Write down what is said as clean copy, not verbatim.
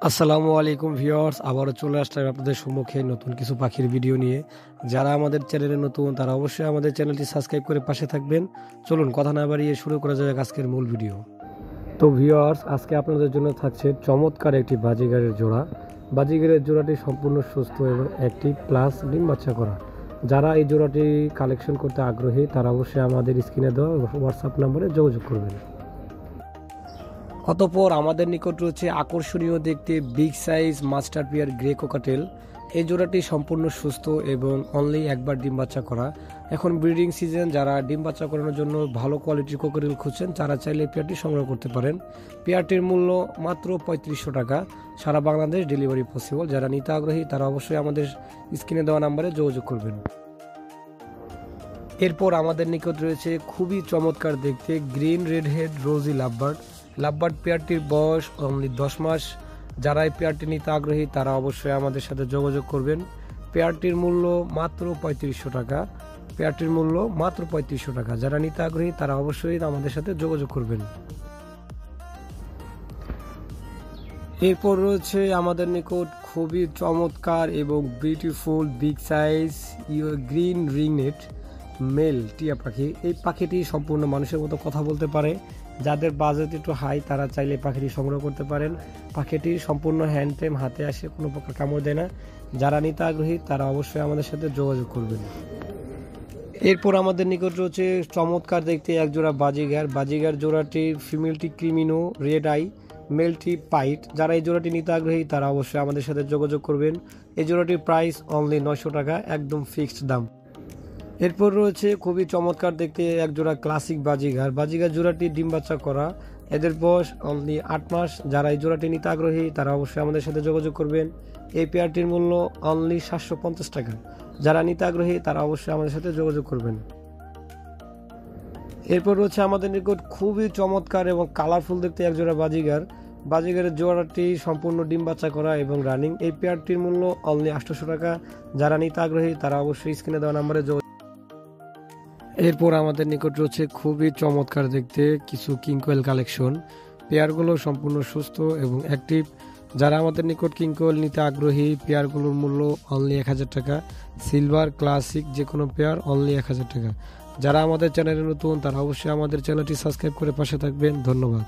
আসসালামু আলাইকুম ভিউয়ার্স, আবারও চলে আসলাম আপনাদের সম্মুখে নতুন কিছু পাখির ভিডিও নিয়ে। যারা আমাদের চ্যানেলে নতুন তারা অবশ্যই আমাদের চ্যানেলটি সাবস্ক্রাইব করে পাশে থাকবেন। চলুন কথা না বাড়িয়ে শুরু করা যাক আজকের মূল ভিডিও। তো ভিউয়ার্স, আজকে আপনাদের জন্য থাকছে চমৎকার একটি বাজিগারের জোড়া। বাজিগারের জোড়াটি সম্পূর্ণ সুস্থ এবং অ্যাক্টিভ প্লাস ডিম বাচ্চা করা। যারা এই জোড়াটি কালেকশন করতে আগ্রহী তারা অবশ্যই আমাদের স্ক্রিনে দেওয়া হোয়াটসঅ্যাপ নম্বরে যোগাযোগ করবেন। অতঃপর আমাদের নিকট রয়েছে আকর্ষণীয় দেখতে big size master pair grey cockatiel. এই জোড়াটি সম্পূর্ণ সুস্থ এবং অনলি একবার ডিম বাচ্চা করা। এখন ব্রিডিং সিজন, যারা ডিম বাচ্চা করানোর জন্য ভালো কোয়ালিটির কোকাটেল খুঁজছেন তারা চাইলে পেয়ারটি সংগ্রহ করতে পারেন। পেয়ারটির মূল্য মাত্র 3500 টাকা। সারা বাংলাদেশ ডেলিভারি পসিবল। যারা নিতে আগ্রহী তারা অবশ্যই আমাদের স্ক্রিনে দেওয়া নাম্বারে যোগাযোগ করবেন। এরপর আমাদের নিকট রয়েছে খুবই চমৎকার দেখতে গ্রিন রেড হেড রোজি লাভবার্ড। লাভবার্ড পেয়ারটির বয়স অনলি 10 মাস। যারা এই পেয়ারটি নিতে আগ্রহী তারা অবশ্যই আমাদের সাথে যোগাযোগ করবেন। পেয়ারটির মূল্য মাত্র 3500 টাকা। পেয়ারটির মূল্য মাত্র 3500 টাকা। যারা নিতে আগ্রহী তারা অবশ্যই আমাদের সাথে যোগাযোগ করবেন। এরপর রয়েছে আমাদের নিকট খুবই চমৎকার এবং বিউটিফুল বিগ সাইজ গ্রিন রিংনেট মেল টিয়া পাখি। এই পাখিটি সম্পূর্ণ মানুষের মতো কথা বলতে পারে। যাদের বাজেট একটু হাই তারা চাইলে পাখিটি সংগ্রহ করতে পারেন। পাখিটি সম্পূর্ণ হ্যান্ড টেম, হাতে আসে, কোনো প্রকার কামড় দেয় না। যারা নিতে আগ্রহী তারা অবশ্যই আমাদের সাথে যোগাযোগ করবেন। এরপর আমাদের নিকট রয়েছে চমৎকার দেখতে একজোড়া Baazigar. Baazigar জোড়াটির ফিমেলটি ক্রিমিনো red eye, মেলটি pint. যারা এই জোড়াটি নিতে আগ্রহী তারা অবশ্যই আমাদের সাথে যোগাযোগ করবেন। এই জোড়াটির প্রাইস অনলি 900 টাকা, একদম ফিক্সড দাম। এরপর রয়েছে খুবই চমৎকার দেখতে একজোড়া ক্লাসিক বাজিগার। বাজিগার জোড়াটি ডিম বাচ্চা করা। এদের বয়স অনলি 8 মাস। যারা এই জোড়াটি নিতে আগ্রহী তারা অবশ্যই আমাদের সাথে যোগাযোগ করবেন। এই পেয়ারটির মূল্য অনলি 750 টাকা। যারা নিতে আগ্রহী তারা অবশ্যই আমাদের সাথে যোগাযোগ করবেন। এরপর রয়েছে আমাদের নিকট খুবই চমৎকার এবং কালারফুল দেখতে একজোড়া বাজিগার। বাজিগারের জোড়াটি সম্পূর্ণ ডিম বাচ্চা করা এবং রানিং। এই পেয়ারটির মূল্য অনলি 800 টাকা। যারা নিতে আগ্রহী তারা অবশ্যই স্ক্রিনে দেওয়া নাম্বারে যোগাযোগ। এরপর আমাদের নিকট রয়েছে খুবই চমৎকার দেখতে কিছু কিংকোয়েল কালেকশন। পেয়ারগুলো সম্পূর্ণ সুস্থ এবং অ্যাক্টিভ। যারা আমাদের নিকট কিংকোয়েল নিতে আগ্রহী পেয়ারগুলোর মূল্য অনলি 1000 টাকা। সিলভার ক্লাসিক যে কোনো পেয়ার অনলি 1000 টাকা। যারা আমাদের চ্যানেলে নতুন তারা অবশ্যই আমাদের চ্যানেলটি সাবস্ক্রাইব করে পাশে থাকবেন। ধন্যবাদ।